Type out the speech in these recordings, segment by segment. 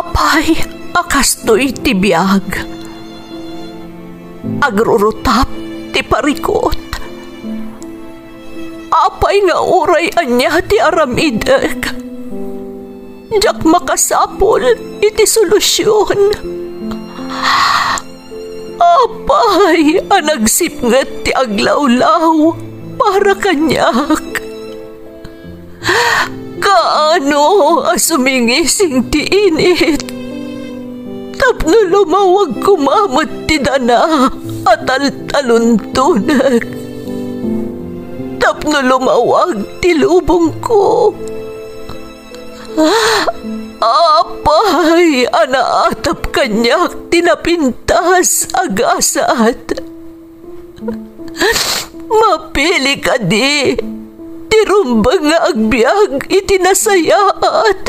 Apay, akastoy ti biyag. Agrurutap ti parikot. Apay nga uray anya ti aramidek. Jak makasapol iti solusyon. Apay, anagsipnget ti aglawlaw para kanyak. Kaano asumingising ti init. Tapno lumawag kumamot ti dana at taluntunak. Tapno lumawag ti lubong ko. Apay, anaatap kanyak tinapintas agasat. Mapili ka di, tirumbang nga agbyag itinasayaat.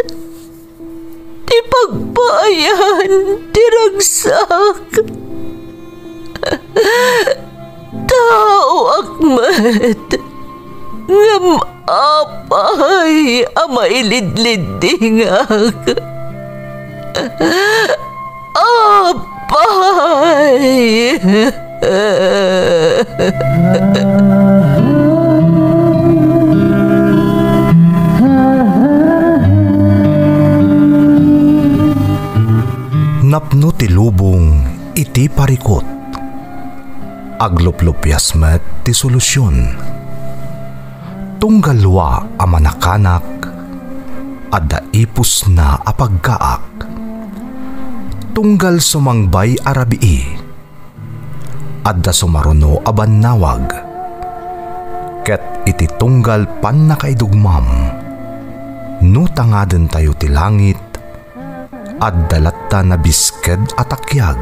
Ti pagpayan, tiragsak. Tao akmat, ngam apay, amailidlidingak. Apay. Napno ti lubong iti parikot. Agluplupyas met ti solusyon. Tunggalwa a manakanak adda ipus na apagkaak. Tunggal sumangbay arabii adda sumaruno a bannawag. Ket iti tunggal pan nakaidugmam no tangaden tayo ti langit adda latta na bisked atakyag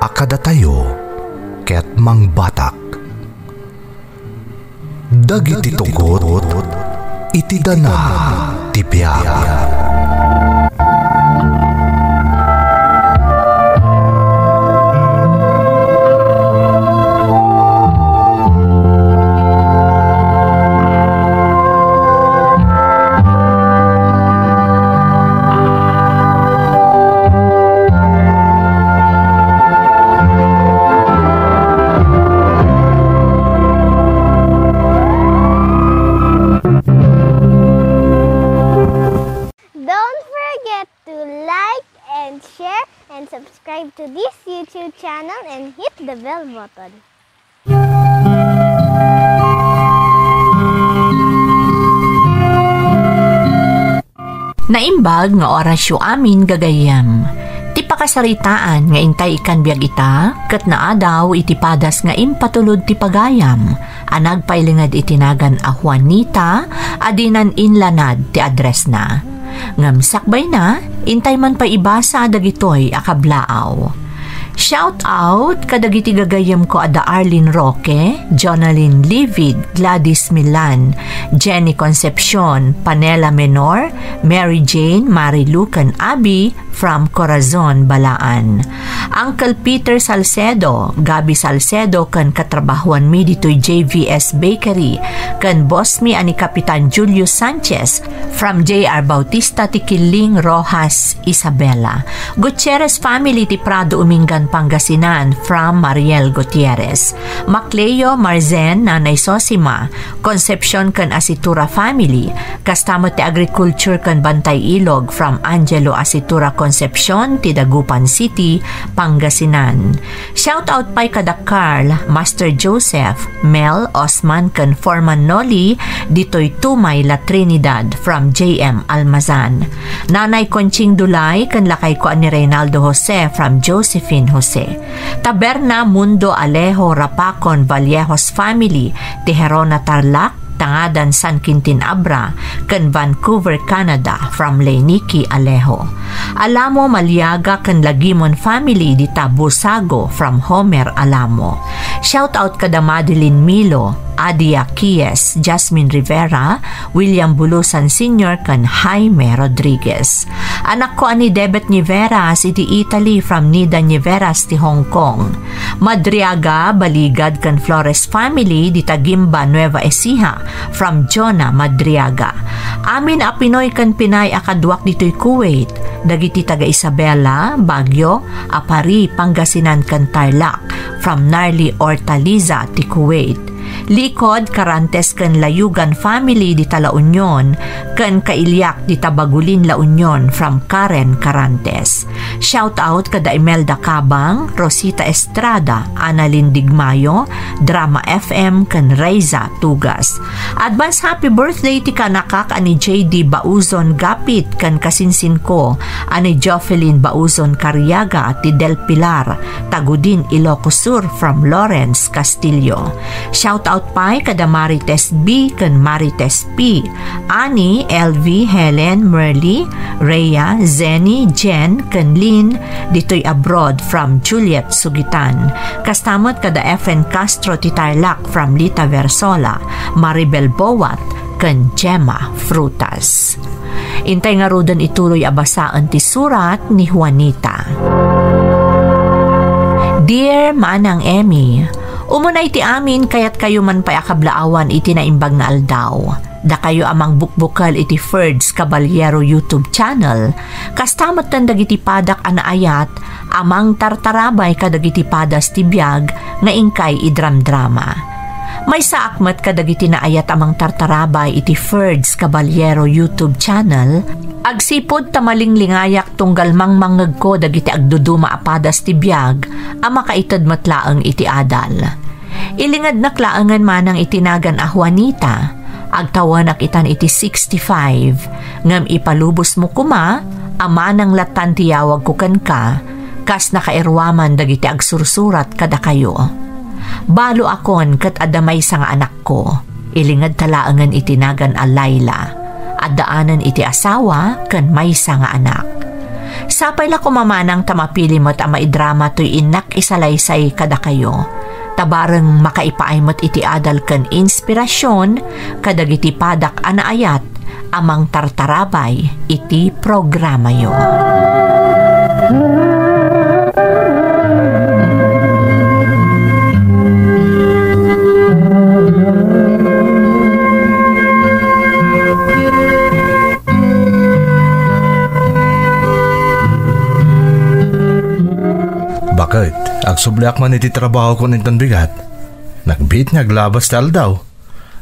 akada tayo ket mangbatak. Dagiti tugot iti dana ti biag. Subscribe to this YouTube channel and hit the bell button. Naimbag nga orasyo amin gagayam. Ti pakasaritaan nga intay ikan biag ita, ket naadaw iti padas nga impatulod ti pagayam. Anag pailingad itinagan a Juanita, adinan inlanad ti address na. Ngam sakbay na, intay man pa ibasa dagitoy akablaaw. Shout out kadagiti gagayam ko ada Arlene Roque, Jonalyn Livid, Gladys Milan, Jenny Concepcion, Panela Menor, Mary Jane, Marilucan Abi from Corazon, Balaan. Uncle Peter Salcedo, Gabi Salcedo kan katrabahuan mi ditoy JVS Bakery, kan boss mi ani Kapitan Julio Sanchez from JR Bautista ti Kiling Rojas, Isabela. Gutierrez family ti Prado Umingan, Pangasinan from Mariel Gutierrez. Macleo Marzen, Nanay Sosima, Concepcion kan Asitura family, kastamo ti Agriculture kan Bantay Ilog from Angelo Asitura Concepcion ti Dagupan City, Pangasinan. Shout out pay kada Carl, Master Joseph, Mel, Osman kan Forman Noli, ditoy Tumay La Trinidad from JM Almazan. Nanay Conching Dulay kan lakay ko ani Reynaldo Jose from Josephine Jose. Taberna Mundo Alejo Rapacon Vallejos family ti Herona Tarlac, tangadan San Quintin Abra, kan Vancouver, Canada from Leyniki Alejo. Alamo Maliaga kan Lagimon family di Tabusago from Homer Alamo. Shout out kada Madeline Milo, Adia Quies, Jasmine Rivera, William Bulusan Sr. kan Jaime Rodriguez. Anak ko ani Debet Niveras iti Italy from Nida Niveras ti Hong Kong. Madriaga Baligad kan Flores family di Tagimba Nueva Ecija from Jonah Madriaga. Amin a Pinoy kan Pinay akadwak ditoy Kuwait. Dagiti taga Isabela, Baguio, Apari, Pangasinan kan Tarlac from Narli Ortaliza ti Kuwait. Likod Carantes kan Layugan family di La Union kan Kailyak di Tabagulin La Union from Karen Carantes. Shout out kada Imelda Cabang, Rosita Estrada, Annalyn Digmayo, Drama FM kan Raiza Tugas. Advance happy birthday ti kanakak ani JD Bauzon Gapit kan kasinsin ko ani Jocelyn Bauzon Cariaga ti Del Pilar, Tagudin Ilocos Sur from Lawrence Castillo. Shout out pa kada Marites B kan Marites P, Ani, LV, Helen, Merly, Rhea, Zenny, Jen, kan Lynn, ditoy abroad from Juliet Sugitan. Kastamot kada FN Castro ti Tarlac from Lita Versola, Maribel Bowat, kan Gemma Frutas. Intay nga rudan ituloy abasaan ti surat ni Juanita. Dear Manang Emmy, umunay ti amin kayat kayo man payakablaawan iti naimbag nga aldaw. Da kayo amang bukbukal iti Ferds Caballero YouTube channel. Kastamat tan dagiti padak anaayat amang tartarabay kadagiti padas ti biag nga ingkay idram-drama. May saakmat kadagiti naayat amang tartarabay iti Ferds Caballero YouTube channel. Agsipod tamaling-lingayak tunggal mangmangag ko dagiti agduduma apadas ti biag ama kaitad matlaang iti adal. Ilingad naklaangan manang itinagan a Juanita. Agtawanak itan iti 65. Ngam ipalubos mo kuma, ama ng latan tiyawag ko kan ka, kas nakairwaman dagiti agsursurat kada kayo. Balo akon kat adamay sa nga anak ko. Ilingad talaangan itinagan a Layla. Addaanan iti asawa kan may sa nga anak. Sapay la kumamanang tamapili mo't ama idrama to'y inak isalaysay kada kayo. Tabarang makaipaimot iti adal kan inspirasyon kadagiti padak anaayat amang tartarabay iti programa yo. Bakit? Agsubliak man iti trabaho ko nintan bigat. Nagbit nga aglabas tal daw.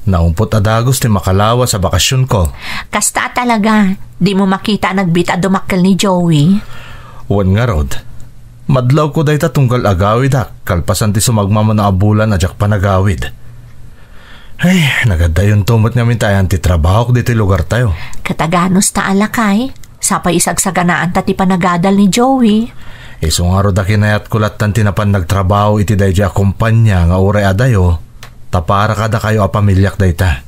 Naumpot adagos ti makalawa sa bakasyon ko. Kasta talaga, di mo makita nagbit adumakkel ni Joey. Wan nga rod. Madlaw ko day tatunggal agawid kalpasan ti sumagmama na abulan ajak panagawid. Ay, nagadayon tumot nga mintayan ti trabaho ko dito lugar tayo. Kataganos ta alakay, sapay isagsaganaan ta ti panagadal ni Joey. Isong araw da kinayat kulat tan tinapan nagtrabaho iti dayja kumpanya nga uray adayo, tapara kada kayo a pamilyak dayta.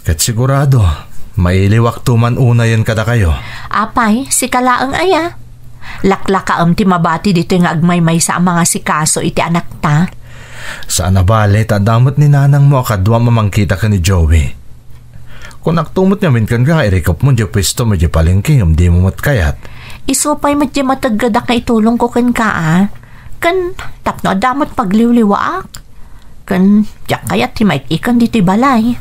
Kat sigurado, mailiwak tuman una yan kada kayo. Apay, si kalaang aya. Laklakaam ti mabati dito nga agmay-may sa mga sikaso iti anak ta. Saan na bale, tadamot ni nanang mo akadwa mamangkita ka ni Joey. Kung naktumot namin kan ka, irikop mo di pwesto mo di palengking, di mo matkayat. Isupay medyo matagada ka itulong ko kan ka kan tapno damot pagliwliwaak. Kan jak kayat ti Mike ikan dito balay.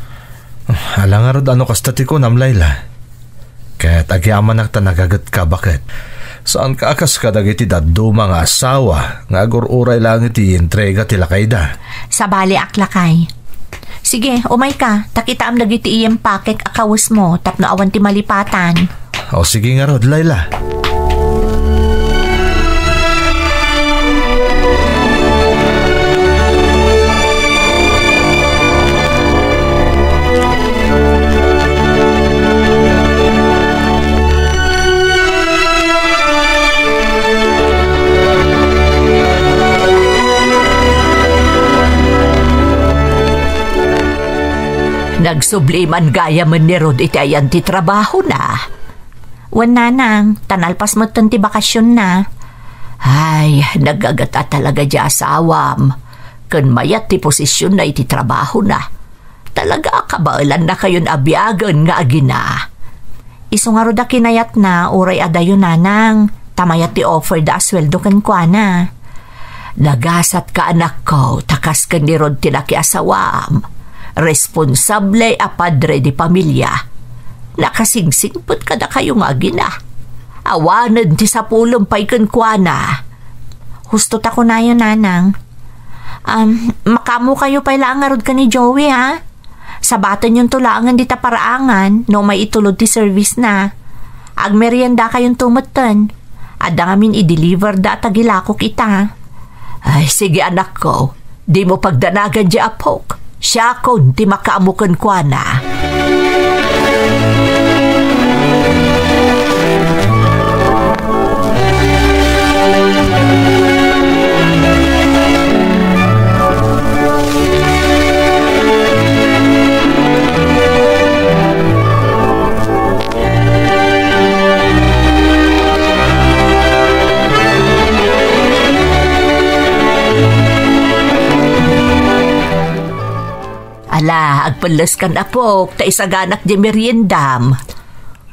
Alangarod ano kastati ko nam Layla. Kaya't agyaman nagtanagagat ka bakit? Saan ka akas ka dagiti daddo mga asawa nga agur-uray lang iti entrega tila kayda? Sa bali aklakay. Sige, umay ka. Takitaam dagiti iyem pakek akawis mo tapno awan ti malipatan. O sige nga rod, Layla. Nagsubliman gaya man ni Rod iti ayan ti trabaho na. Wan nanang, tanalpas mo ti bakasyon na. Ay, nagagata talaga di asawam. Kan mayat ti posisyon na iti trabaho na. Talaga kabailan na kayon abiagan nga agina. Iso nga roda kinayat na uray adayo nanang. Tamayat ti offer da asweldo kan kwa na. Nagasat ka anak ko, takas ka ni Rod tinaki asawam. Responsable a padre di pamilya. Nakasingsingpot ka na kayo nga agina. Awanan ti sa pulong pa'y kan kwa na. Husto ta ko na yun nanang. Makamo kayo pala ang arod ka ni Joey ha. Sabatan yung tulangan di taparaangan no may itulod ti service na. Agmerienda kayong tumatan. Ada ngamin i-deliver da tagilako kita. Ay sige anak ko, di mo pagdanagan di apok. Siya kon ti makaamukan kwa na. Ala, agpalas kan apok, ta isaganak di meriendam.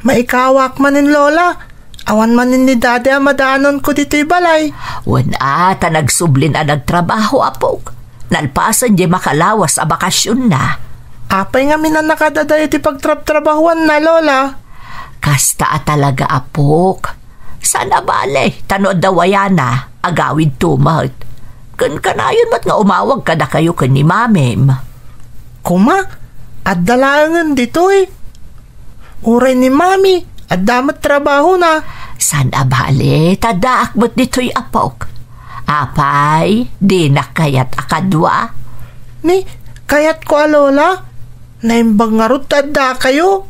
Maikawak manin lola. Awan manin ni dade amadanon ko dito'y balay. Wana, ta nagsublin a nagtrabaho apok. Nalpasan di makalawas a bakasyon na. Apay nga minan nakadadayo ti pagtrabahuan na lola. Kasta a talaga apok. Sana bale, tanod dawayana, agawid tumat. Kan kanayon mat nga umawag ka na kayo kan ni mamem. Kuma, at dalangan dito eh. Uray ni mami, at damat trabaho na. Sana bale, tadaakbot dito'y apok. Apay, di na kayat akadwa. Ni, kayat ko alola. Naimbang nga ro tada kayo.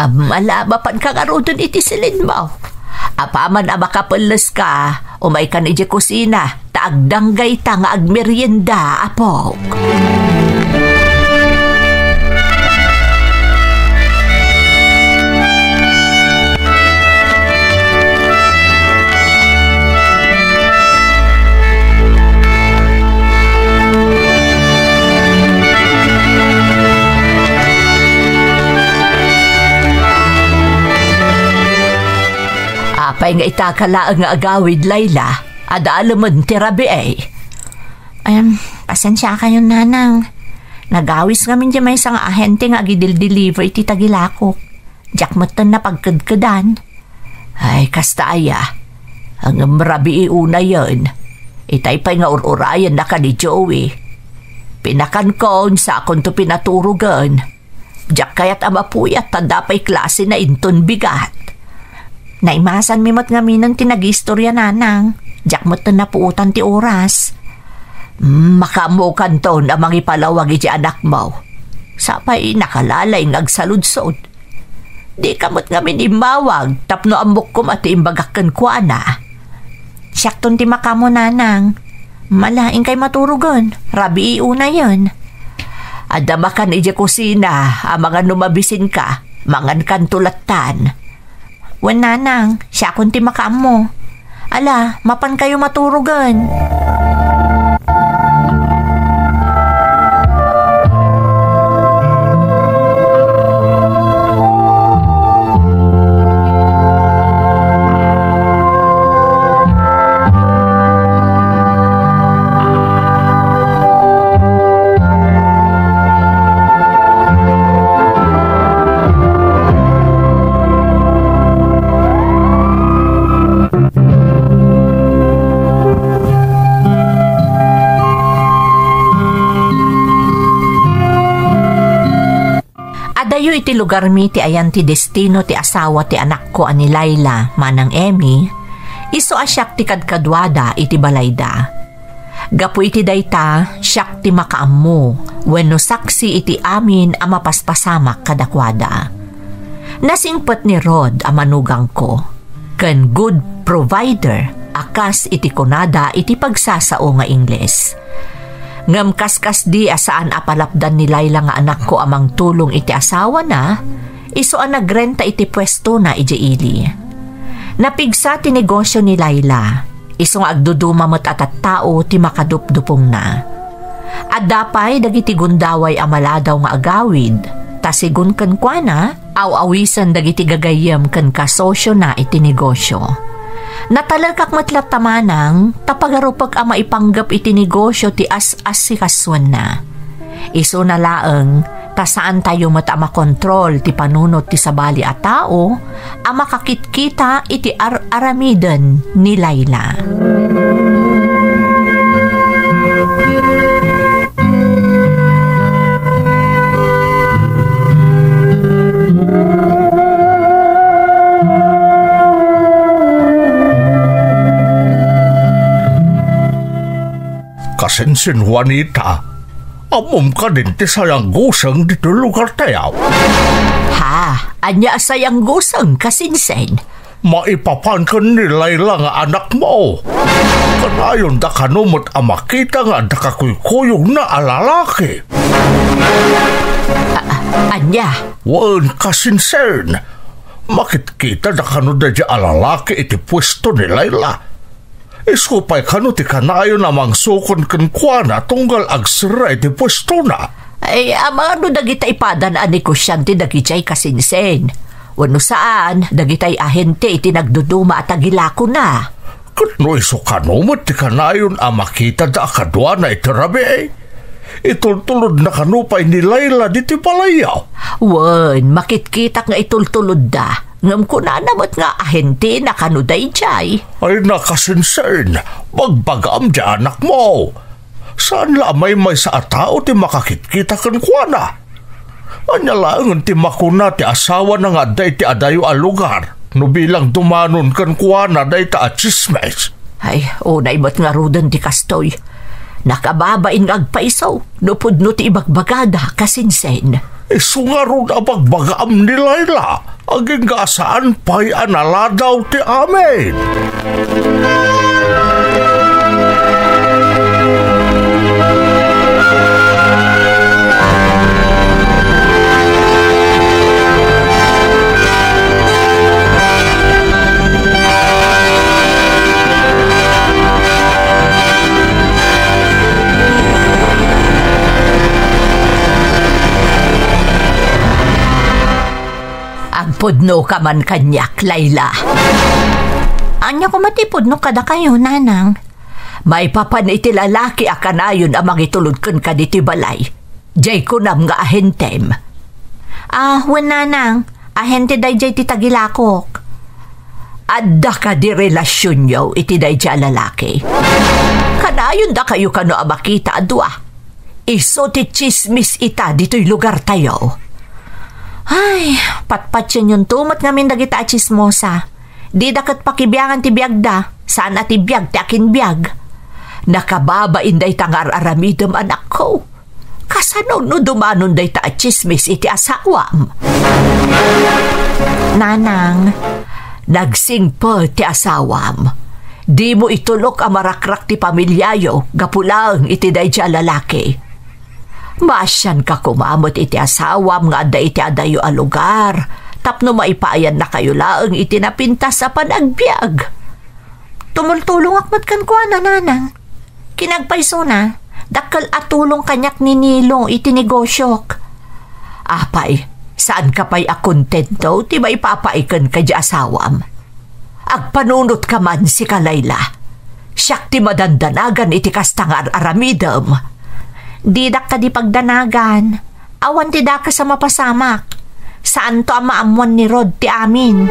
Malabapan ka nga ro dun iti silin mo. Apaman makapalas ka, umay ka ni di kusina, taagdanggay ta nga agmerienda apok. Apay nga itakala nga agawid, Layla. Ada alaman tirabi eh. Pasensya kayo nanang. Nagawis ngamin di may isang ahente nga agidil-deliver iti tagilakok. Diyak matan na pagkadkadan. Ay, kasta aya. Ang marabi iuna yun. Itay pa'y nga ururayan na ka ni Joey. Pinakan ko sa akong to pinaturugan. Diyak kaya't amapuyat tanda pa'y klase na inton bigat. Naimasan mi mo't ngaminan tinag-istorya nanang. Diyak mo't na puutan ti oras. Makamukan to na mangipalawag iti anak mo. Sapay nakalalay ngagsaludsod. Di kamot ngamin imawag tapno amok ko mati imbagakan ko ana. Siyakton ti makamo nanang. Malaing kay maturugan. Rabi iuna yun. Adamakan iti kusina ang mga numabisin ka. Mangan kan tulatan. Wen nanang, siya kunti makamo. Ala, mapan kayo maturugan. Adayo iti lugar mi ti ayan ti destino ti asawa ti anak ko ani Layla manang Emmy, iso asyak ti kadkadwada iti balayda. Gapu iti dayta, syak ti makaammo, wenno saksi iti amin a mapaspasamak kadakwada. Nasingpet ni Rod a manugang ko, ken good provider, akas iti kunada iti pagsasao nga Ingles. Ngam kaskas di asaan apalapdan ni Layla nga anak ko amang tulong iti asawa na, iso ang nagrenta iti pwesto na ijeili. Napigsa ti negosyo ni Layla, iso nga agdudumamot at tao ti makadupdupong na. At dapay dagiti gundaway amaladaw nga agawid. Tasigun kan kuana, aw-awisan dagiti gagayam kan kasosyo na iti negosyo. Natalagak matlat tamanang, tapagarupag ama ipanggap iti negosyo ti as-as si kaswan na. Iso na laeng, tasaan tayo matama kontrol ti panunot ti sabali a tao, ama kakitkita iti aramiden ni Layla. Kasinsin Juanita, amom ka din ti sayang gusang dito lugar tayaw. Ha, anya sayang gusang kasinsen? Maipapan ka ni Layla nga anak mo. Kanayon da kanumot ang makita nga da kakuykuyog na alalaki. Anya? Wan kasinsen. Makitkita da kanu da di alalaki iti pwesto ni Layla. Iskupay kanu ti kanayon namang sukon kan kuana tunggal agsiray ti pwesto na. Ay, amano dagita ipadan ani ko siyan ti dagitay kasinsen. Wano saan, dagitay ahente iti nagduduma at agilako na. Kano iso kanumot ti kanayon ang makita da akadwa na iti rabi eh. Itultulod na kanupay ni Layla di ti palayaw. Wan, makitkitak nga itultulod da. Ngam ko na namat nga ahente na kanuday jay. Ay nakasinsen, magbagam di anak mo. Saan lamay may sa atao ti makakitkita kan kuana? Anya lang ti makuna ti asawa na nga day ti adayo a lugar. No bilang dumanon kan kuana day ta a chismes. Ay, unay ba't nga rudan ti kastoy. Nakababain nga agpaisaw, nupudno ti ibagbagada kasinsen. Isu nga ron abagbagam ni Layla. Aging gasaan pa'y analadaw ti amin. Agpudno ka man kanyak, Layla. Anya ko matipudno kada kayo, nanang. May papan iti lalaki akanayon amang itulod ka diti balay. Jay ko nam nga ahentem. Wen nanang, ahente day jay ti tagilakok. Adda ka di relasyon yo iti day jay lalaki. Kanayon da kayo kano amakita adwa. Iso ti chismis ita dito'y lugar tayo. Ay, patpat yun yung tumot ngamin dagita at chismosa. Di dakat pakibiyangan ti biyag da. Saan at ibiyag ti akin biyag? Nakababa inday tangar aramidam anak ko. Kasano no dumanon day ta at chismis iti asawam? Nanang, nagsing po ti asawam. Di mo itulok ang marakrak ti pamilyayo, gapulang iti day dya lalaki. Masyan ka kumamot iti asawam nga ada iti adayo a lugar. Tapno maipayan na kayo laeng iti napintas sa panagbiag. tumultulong akmat kan kuha na nanang. Kinagpaiso na, dakal atulong kanyak ni Nilong iti negosyok. Apay, saan ka pa'y akontento ti may papaikan ka di asawam? Agpanunot ka man si Kalayla. Siyak ti madandanagan iti kastangar aramidam. Didak ka di pagdanagan. Awan ti da ka sa mapasamak. Saan to ang maamuan ni Rod ti amin?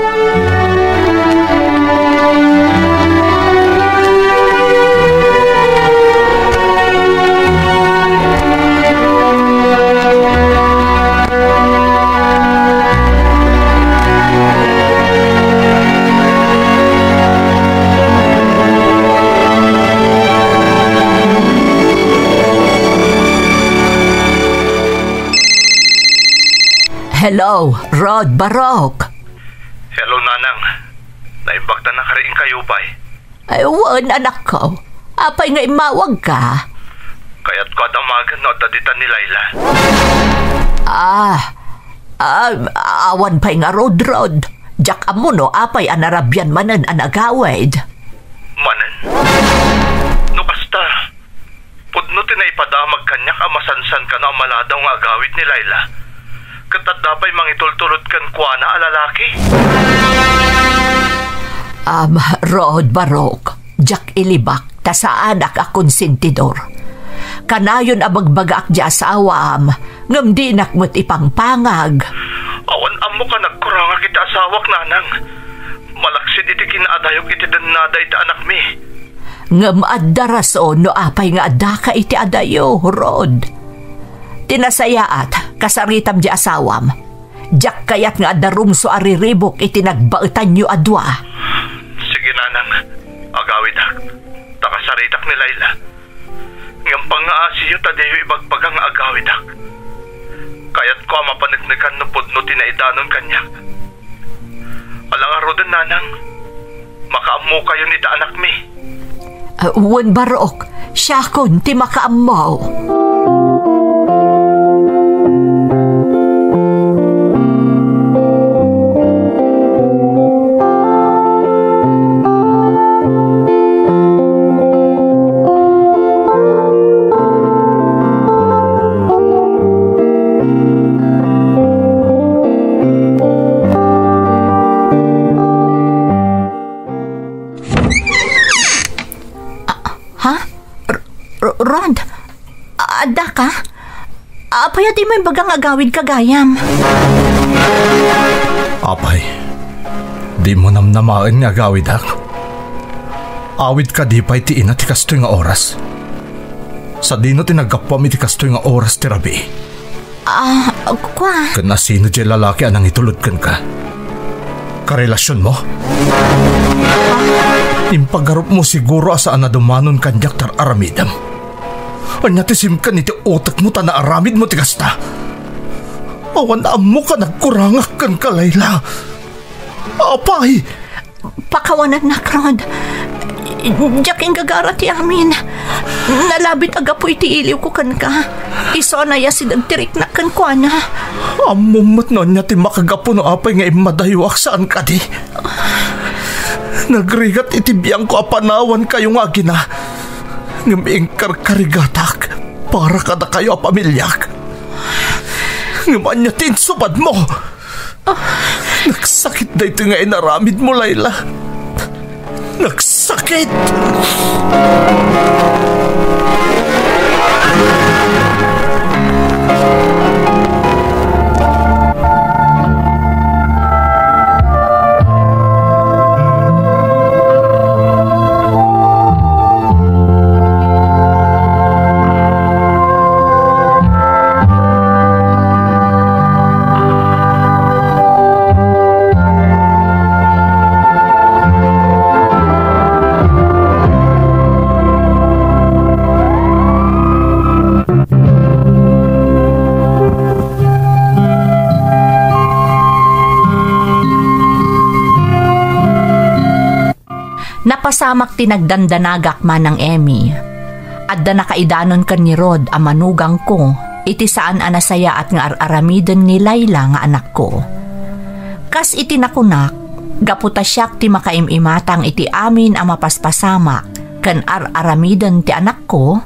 Hello, Rod Barok. Hello, Nanang. Naimbagta na ka rin kayo, bay. Ay, wan, anak ko. Apay nga imawag ka. Kaya't ko adamagan no, dadita ni Layla. Awan pa'y nga Rod. Jak amo no, apay anarabyan manan anagawid. Manan? No, kasta. Pudno no tinaipadamag kanyak amasansan ka na maladaw nga agawid ni Laila. Katadapay mangitultulod kan kuana a lalaki. Rod Barok, Jack ilibak, tasaan ak konsentidor. Kanayon abagbagak di asawam, ngam di nakmut ipangpangag. Awan amo ka nagkuranga kita asawak nanang. Malaksid iti kinaadayok iti danada iti anak mi. Ngam adda rason no apay nga adda ka iti adayo, Rod. Tinasayaat, kasaritam di asawam. Jack kayat nga adda rumso ariribok iti nagbautan nyo adwa. Sige nanang, agawid ak. Takasaritak ni Laila. Ngam pangaasiyo tadeyo ibagbagang agawid ak. Kayat ko mapanagnagan no pudno tinaidanon kanyak. Alang arodan nanang, makaamu kayo ni ta anak mi. Wan Barok, siya kon ti makaamaw. Rod, adda ka? Apay di may bagang agawid kagayam. Apay, di mo namnamain nga agawid ak. Awid ka di pa'y ti ina ti kastoy nga oras. Sa dino tinagapam iti kastoy nga oras ti rabi. Kwa? Kana sino di lalaki anang itulod kan ka? Karelasyon mo? Impagarup mo siguro asaan na dumanon kanyak tar aramidam. Anya ti simkan iti utak mo ta na aramid mo ti kasta. Awan mo ka nagkurangak kan ka, Laila. Apay! Pakawanan na, Rod. Diyak yung gagara ti amin. Nalabit aga po iti iliw ko kan ka. Iso na ya sinagtirik na kan kwa na. Amumot na niya ti makagapo no apay nga imadayuak saan ka di. Nagrigat iti biyang ko apanawan kayo nga gina. Ngamiing karkarigatak para kada kayo pamilyak. Ngaman niya tinsubad mo. Nagsakit na ito nga inaramid mo, Laila. Nagsakit! Napasamak tinagdandanagak man ng Emmy. Adda nakaidanon kan ni Rod a manugang ko, iti saan anasaya at nga aramiden ni Laila nga anak ko. Kas iti nakunak, gaputa siyak ti makaimimatang iti amin a mapaspasamak kan aramiden ti anak ko,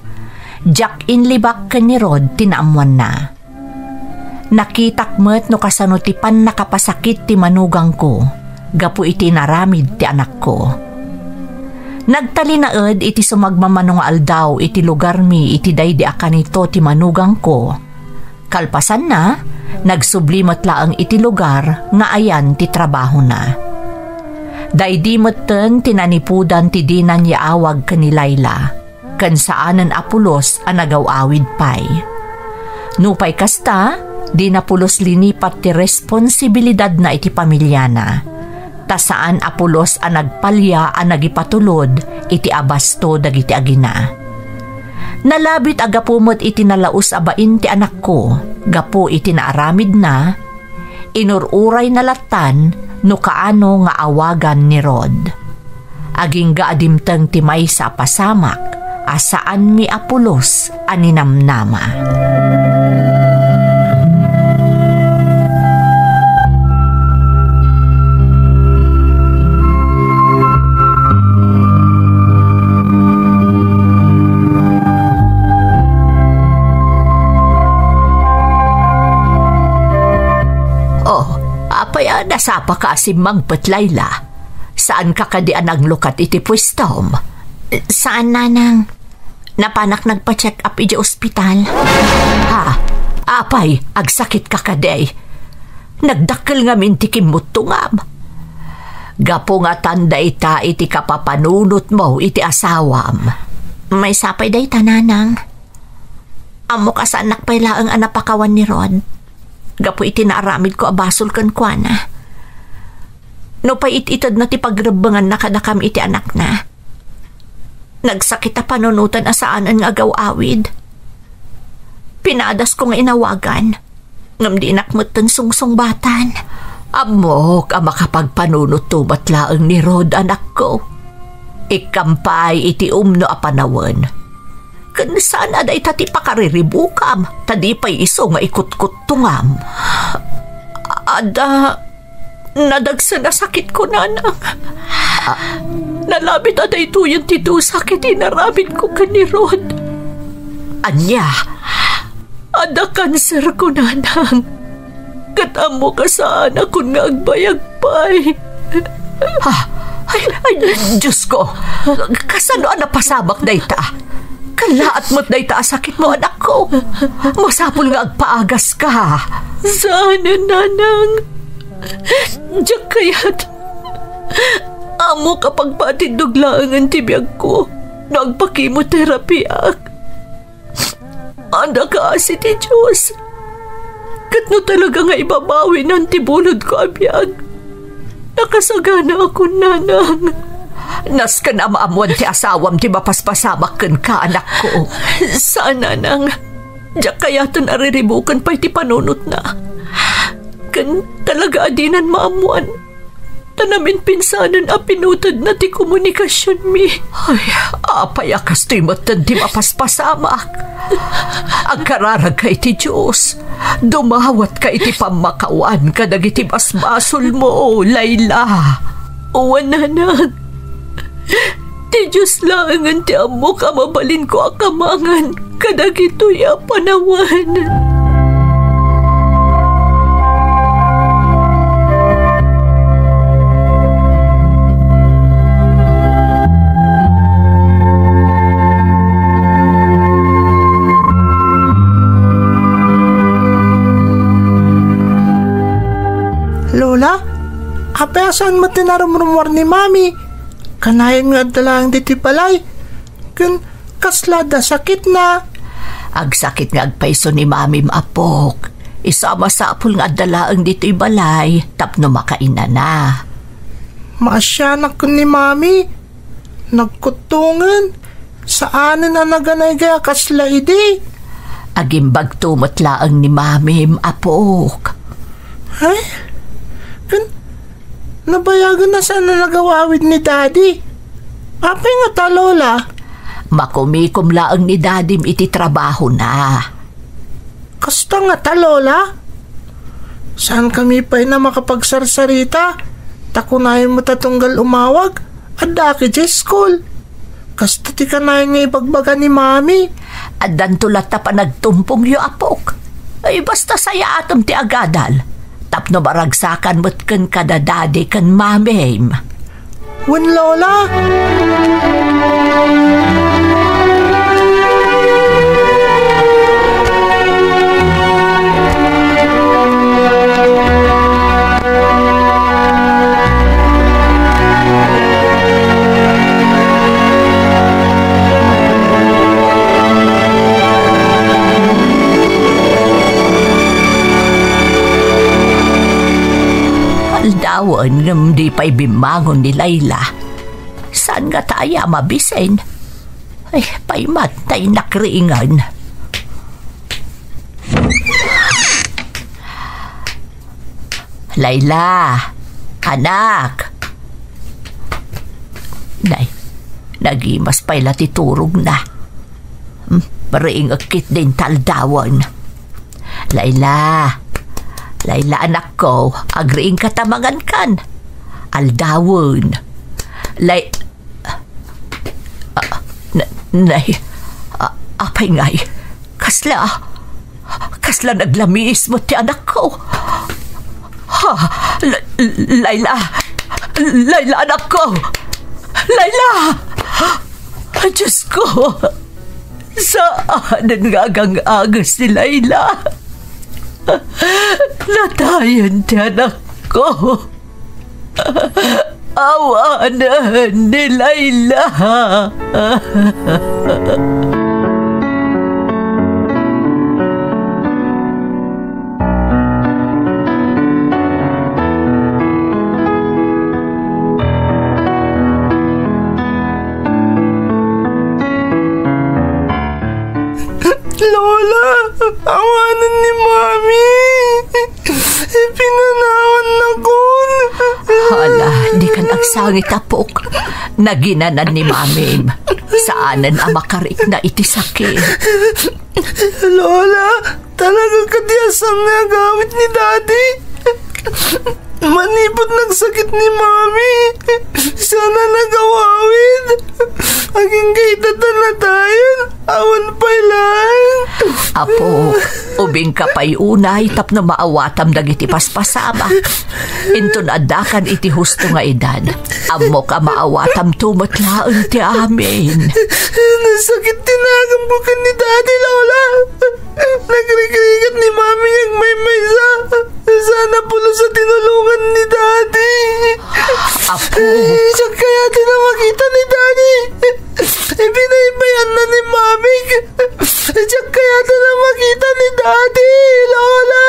jak inlibak kan ni Rod tinaamuan na. Nakitak met no kasano ti pan nakapasakit ti manugang ko, gapu iti naramid ti anak ko. Nagtalinaed iti sumagmamanong aldaw iti lugar mi iti daydi akanito ti manugang ko. Kalpasan na, nagsublimot laang iti lugar nga ayan ti trabaho na. Daydi motten tinanipudan ti dinan yaawag ka ni Laila, kan saanan apulos a nagawawid pay. Nupay kasta, di napulos linipat ti responsibilidad na iti pamilyana. Tasaan apulos a nagpalya a nagipatulod iti abasto dagiti agina. Nalabit aga pumot iti nalaus abain ti anak ko, gapo iti naaramid na, inururay na latan no kaano nga awagan ni Rod. Aging gaadimteng ti maysa pasamak, asaan mi apulos aninamnama. Oh, apay nasapa ka si Mang Layla. Saan ka kadian ang lukat iti pwistom? Saan, nanang? Napanak nagpa-check up iti ospital. Ha? Apay, agsakit ka kaday. Nagdakkel nga minti kimutungam. Gapo nga tanda ita iti kapapanunot mo iti asawam. May sapay day tananang. Amo ka sa anak pala ang anapakawan ni Rod. Gapo iti naaramid ko abasol kan kuana. No pa ititad na ti pagrebangan na kadakam iti anak na. Nagsakit na panunutan asaanan nga agaw-awid. Pinadas ko nga inawagan. Ngam di nakmutan sungsong-batan. Amok ang makapagpanunot tumat laang ni Rod, anak ko. Ikampay iti umno a panawan. Kan sana day tati pakariribukam, tadi pa'y iso nga ikut-kut tungam. Ada, nadagsa na sakit ko, nanang. Nalabit aday tuyan tito sakit inaramid ko ka ni Rod. Anya, ada kanser ko, nanang. Katamo ka saan ako nga agbayagpay. Ay, Diyos ko, kasano ang napasabak na ita? Kalaat mo't na ita sakit mo, anak ko. Masapol nga agpaagas ka. Sana, nanang. Diyak kaya't amo kapag patinduglaang ang tibiyag ko. Nagpakimoterapiak. Anda ka si ti Diyos. Katno talaga nga ibabawi ng tibulod ko abiyag. Nakasagana ako, nanang. Nas ka na maamuan ti asawam ti mapaspasamak kan ka, anak ko. Sana, nanang. Diyak kayatan ariribukan pa iti panunot na. Kan talaga adinan maamuan. Tanamin pinsanan a pinutad na ti komunikasyon mi. Ay, apay akas to'y matan ti mapaspasamak. Ang kararag ka iti Diyos. Dumawat ka iti pamakawan kadag iti basbasol mo, Layla. Uwan, nanang. Ti Diyos lang ang ti amo ka mabalin ko akamangan kadag ito'y apanawan. Lola, apeasan mo tinarumrumwar ni Mami. Kanayan nga dalang diti palay. Kaslada sakit na. Agsakit nga agpaiso ni Mami maapok. Isama sa apol nga dalaang dito'y balay. Tapno makaina na. Maasyanak ko ni Mami. Nagkutungan. Saan na naganay gaya kasla idi? Agimbag tumatlaang ni Mami maapok. Ay? Nabayagan na sana nagawawid ni Daddy. Apay nga ta, Lola? Makumikom laang ni Dadim iti trabaho na. Kasta nga ta, Lola? Saan kami pa'y na makapagsarsarita? Takunayin mo tatunggal umawag at daki di school. Kasta ti kanayin nga ibagbaga ni Mami. At dantulat na pa nagtumpong yu apok. Ay basta saya atom ti agadal. Tapno baragsakan mo't kan kadadade kan mamim. Wen, Lola? Aldawan ng di pa'y bimangon ni Layla. Saan nga tayo mabisen? Ay, pa'y matay nakringan. Layla, anak. Nay, nagimas pa'y latiturog na. Maring akit din taldawan. Layla, anak ko, agriing katamangan kan. Aldawon. Apay ngay. Kasla naglamis mo ti anak ko. Layla! Layla, anak ko! Layla! Diyos ko! Saan ang gagang-agas ni Layla? Natayan ti anak ko. Awanan ni Layla. Lola, awanan ni Mami. Pinanawan na ko. Hala, di ka nagsangit apok. Naginanan ni Mami. Saanan ang makarik na itisakit. Lola, talagang katiyasan na gamit ni Daddy. Manipot nagsakit ni Mami. Sana nagawawid. Aging kaitatan na tayo. Awan pa'y lang. Apo, ubing ka pa'y unay tap na maawatam dagiti paspasama. Inton adakan iti husto nga edad. Amo ka maawatam tumatlaan ti amin. Nasakit tinagam bukan ni Daddy, Lola. Nagrikrikat ni Mami yung may maysa. Sana pulo sa tinulungan ni Daddy. Apo, Siya kaya din na makita ni Daddy. Pinaibayan na ni Mami. Siya kaya din na makita ni Daddy, Lola.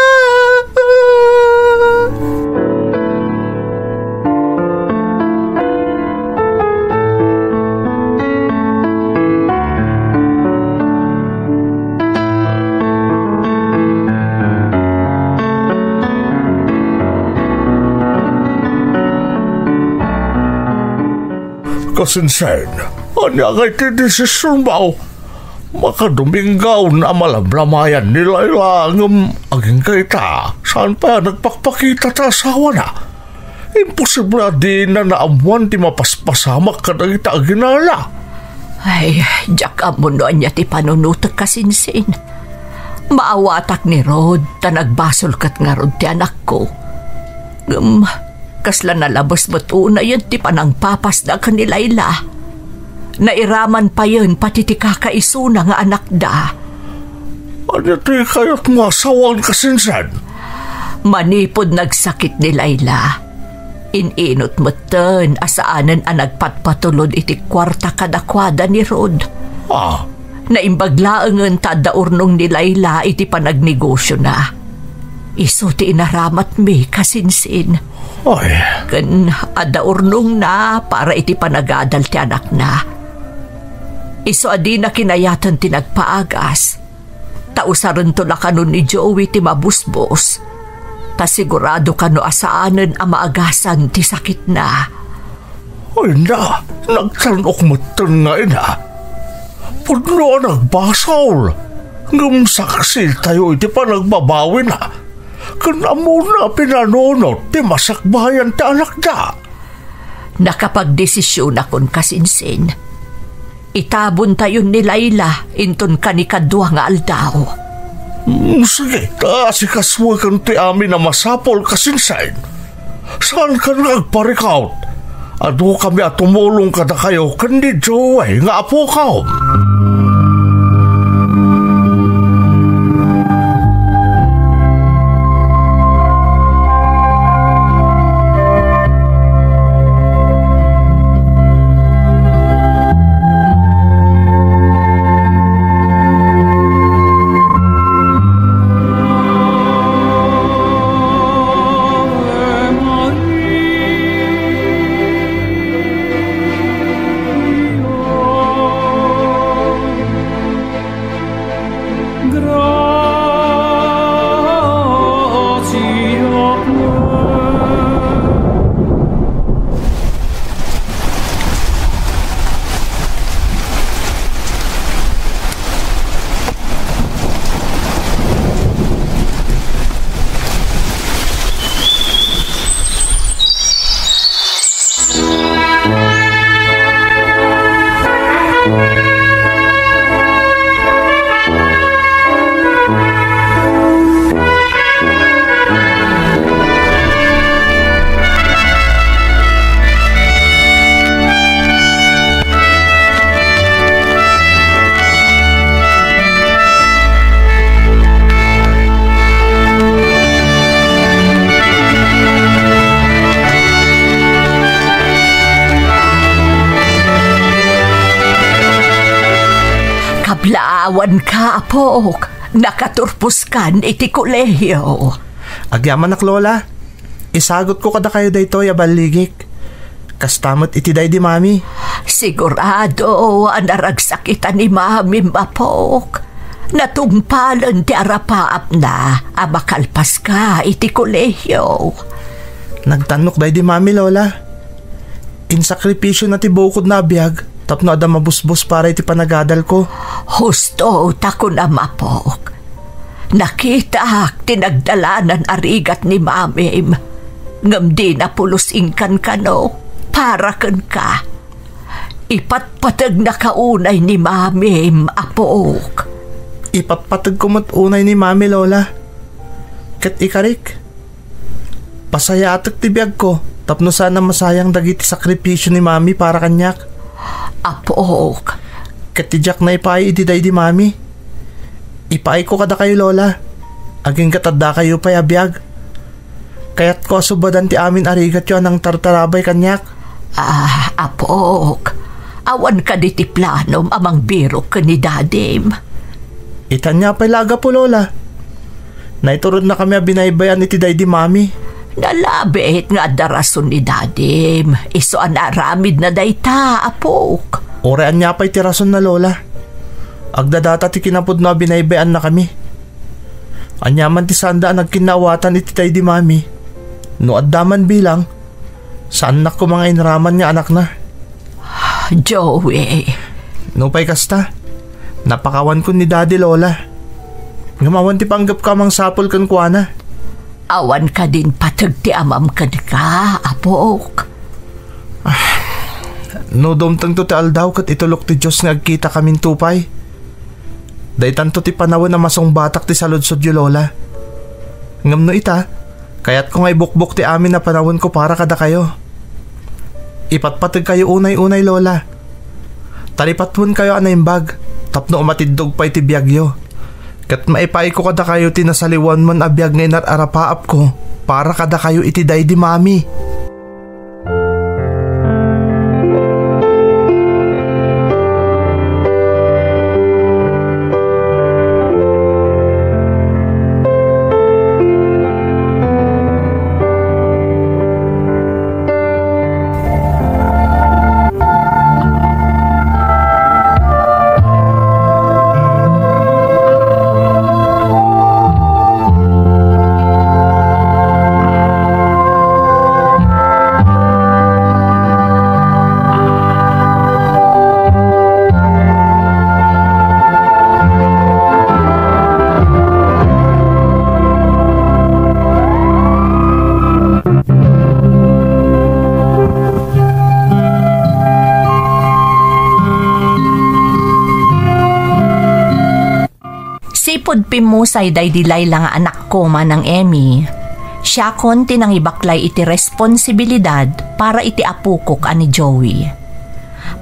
Kasinsen, anya kay ti desisyon ba o? Makaduminggaw na malamlamayan ni Layla ng aging kaita. Saan pa nagpakpakita ta asawa na? Imposible din na naamuan ti mapaspasamak ka na kita ginala. ay, jak amuno niya ti panunutak kasinsin. Maawatak ni Rod, ta nagbasol kat nga Rod ti anak ko. Kasla nalabas mo't una yun ti panang papas na ni Layla. Nairaman pa yun pati ti kakaisuna nga anak da. Anya ti kayat nga asawan kasinsen? Manipod nagsakit ni Layla. Ininot mo ten asaanan ang nagpatpatulod iti kwarta kadakwada ni Rod. Ah, Naimbaglaangan tada urnong ni Layla iti panagnegosyo na. Iso ti inaramat mi kasinsin. ay, Kan ada urnong na para iti panagadal ti anak na. Iso adi na kinayatan ti nagpaagas. Tausaran to na kanon ni Joey ti mabusbos. Ta sigurado kano asaanan ang maagasan ti sakit na. ay na, nagtanok mo ten nga ina. Pudno nagbasaw. Ngam saksi tayo iti pa nagbabawi na. Kanamo na pinanonot ti masakbayan ti anak da. Nakapagdesisyon akon kasinsin. Itabon tayo ni Layla inton kanikadwa nga aldaw. Sige, asikaswakan ti amin na masapol kasinsain. Saan ka nagparikaut? Ado kami at tumulong ka na kayo kandi Joey nga apo kao. Awan ka, apok. Nakaturpos kan iti kolehiyo. Agyaman nak lola. Isagot ko kada kayo daytoy abaligik. Kastamot iti day di mami. Sigurado anaragsakitan ni mami apok. Natungpalan ti arapaap na abakalpas ka iti kolehiyo. Nagtanok day di mami lola. Insakripisyo na ti bukod na abiyag. Tapno ada mabusbos para iti panagadal ko. Husto tako na mapok. Nakita tinagdalanan arigat ni mamim. Ngam di na pulusingkan ka no. Para kan ka. Ipatpatag na kaunay ni mamim, apok. Ipatpatag ko unay ni mami lola. Kat ikarik. Pasaya atak ti biyag ko. Tapno sana masayang dagiti sakripisyo ni mami para kanyak. Apok. Katijak na ipay itiday di mami. Ipay ko kada kayo lola. Aging katadda kayo pay abiyag. Kaya't ko subadan ti amin arigat yun ang tartarabay kanyak. Apok. Awan ka di ti planom amang biro ka ni dadim. Itanya pay laga po lola. Naiturod na kami binaybayan itiday di mami. Nalabit nga darason ni dadim. Iso anaramid na dayta, apok. Orean niya pa'y tirason na lola. Agdadata ti kinapod na binaybayan na kami. Anyaman ti sanda nagkinawatan iti tay di mami. No addaman bilang, saan na ko mga inraman niya anak na. Joey. No pa'y kasta, napakawan ko ni daddy lola. Ngamawan ti panggap ka mang sapol kan kuana. Awan ka din patag ti amam ka apok. No domtang to ti aldaw kat itulok ti Diyos nga agkita kaming tupay. Daytan to ti panawon na masong batak ti saludsod yu lola. Ngam no ita, kaya't ko ngay bukbuk ti amin na panawon ko para kada kayo. Ipatpatag kayo unay-unay lola. Talipatwon kayo anaimbag, tapno umatiddog pa'y ti biyagyo. Kat maipay ko kada kayo tinasaliwan man abiyag ngayon at arapaap ko para kada kayo itiday di mami. Sipod pimusay day dilay lang anak ko manang Emmy. Siya kon tinang ibaklay iti responsibilidad para iti apukok ani Joey.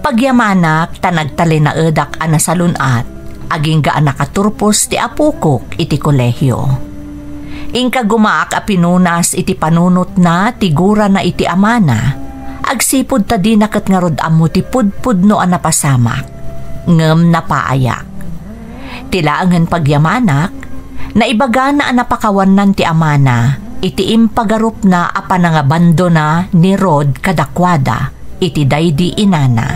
Pagyamanak tanagtali na edak ana salunat, aging gaan nakaturpos ti apukok iti kolehyo. Ingka gumaak a pinunas iti panunot na tigura na iti amana, agsipod ta di nakat nga rod amo ti pudpudno a napasamak, ngem napaayak. Tilaangan pagyamanak, naibaga na napakawanan ti amana, iti impagarup na apanangabando na ni Rod kadakwada, iti daydi inana.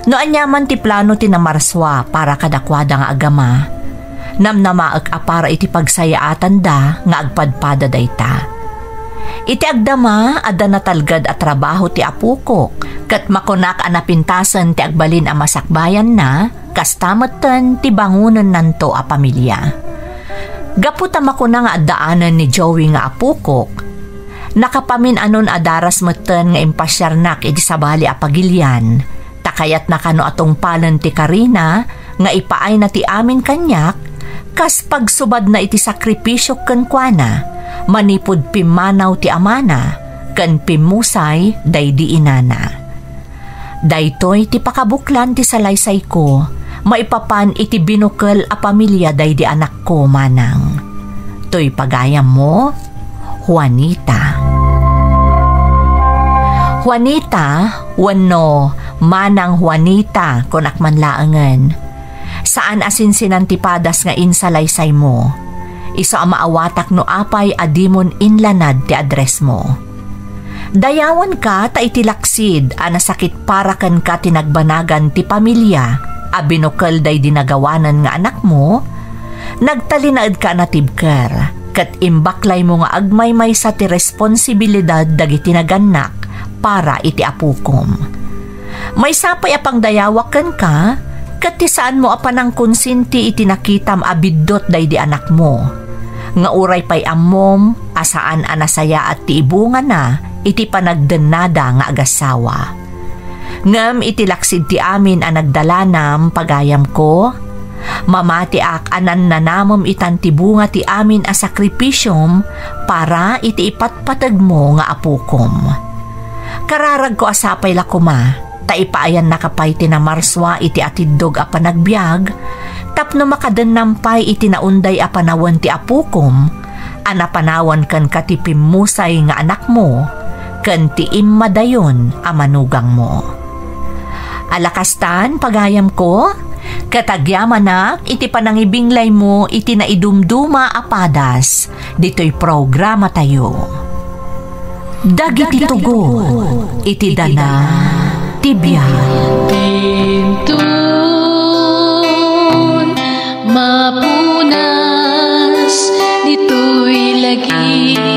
No anyaman ti plano ti namarswa para kadakwada nga agama, namnamaak apara iti pagsayaatan da nga agpadpada dayta. Iti agdama adda natalgad at trabaho ti apukok, kat makunak anapintasan ti agbalin a masakbayan na, kastamatan ti bangunan nanto a pamilya. Gaputa makuna nga addaanan ni Joey nga apukok, nakapamin anon adaras meten nga impasyarnak iti sabali a pagilyan, takayat nakano atong palan ti Karina nga ipaay na ti amin kanyak, kas pagsubad na iti sakripisyo ken kuana, manipod pimanaw ti amana, ken pimusay daydi inana. Daytoy ti pakabuklan ti salaysay ko, maipapan iti binukal a pamilya daydi anak ko manang. Toy pagayam mo, Juanita. Juanita, wano, manang Juanita, kunakman laangan. Saan asin sinantipadas nga insalaysay mo? Iso ang maawatak no apay adimon inlanad ti address mo. Dayawan ka ta itilaksid sakit para kan ka tinagbanagan ti pamilya a binukal day dinagawanan nga anak mo, nagtalinaad ka na tibker kat imbaklay mo nga agmay-may sa ti responsibilidad dagiti naganak para iti apukom. May sapay apang dayawakan ka kat ti saan mo apanang konsinti iti nakitam abidot day di anak mo. Nga uray pay ammom asaan anasaya at ti ibunga na iti panagdenada nga agasawa. Ngam itilaksid ti amin ang nagdalanam pagayam ko, mamati ak anan nanamom itan ti bunga ti amin a sakripisyom para iti ipatpatag mo nga apukom. Kararag ko asapay lakuma, taipaayan nakapay ti namarswa iti atiddog a panagbiag, tapno makadanampay iti naunday a panawan ti apukom, anapanawan kan katipimusay nga anak mo, kan ti immadayon a manugang mo. Alakastan, pagayam ko, katagyaman na iti panangibinglay mo iti naidumduma apadas, dito'y programa tayo. Dagiti tugo, iti dana, tibiyay. Mapunas, dito'y lagi